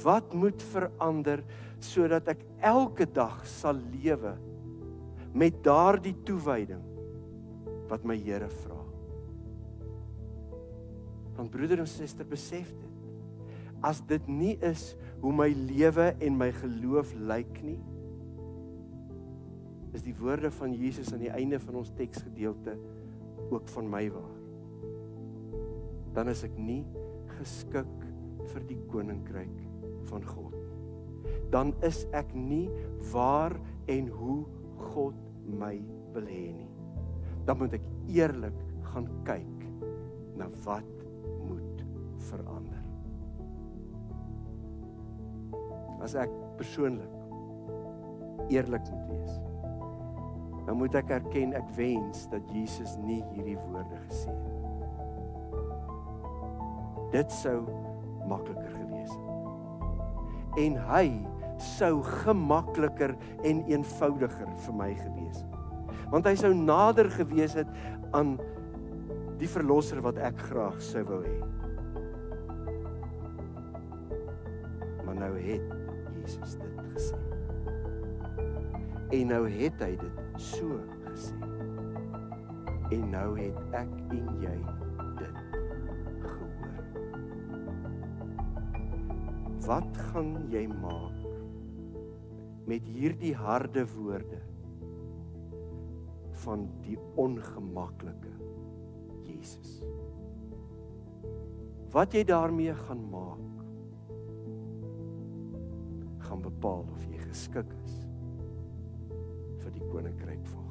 Wat moet verander sodat ek elke dag sal lewe met daardie toewyding wat my Here vra? Want broeder en suster, besef dit. As dit nie is hoe my lewe en my geloof lyk nie, is die woorde van Jesus aan die einde van ons teksgedeelte ook van my waar. Dan is ek nie geskik vir die koninkryk van God. Dan is ek nie waar en hoe God my wil hê nie. Dan moet ek eerlik gaan kyk na wat moet verander. As ek persoonlik eerlik moet wees, dan moet ek erken, ek wens dat Jesus nie hierdie woorde gesê het. Dit sou makliker gewees het. En hy sou gemakliker en eenvoudiger vir my gewees het. Want hy sou nader gewees het aan die verlosser wat ek graag sou wou hê. Maar nou het Jesus dit gesê. En nou het hy dit so gesê. En nou het ek en jy dit gehoor. Wat gaan jy maak met hierdie harde woorde van die ongemaklike Jesus? Wat jy daarmee gaan maak, gaan bepaal of jy geskik is vir die koninkryk van God.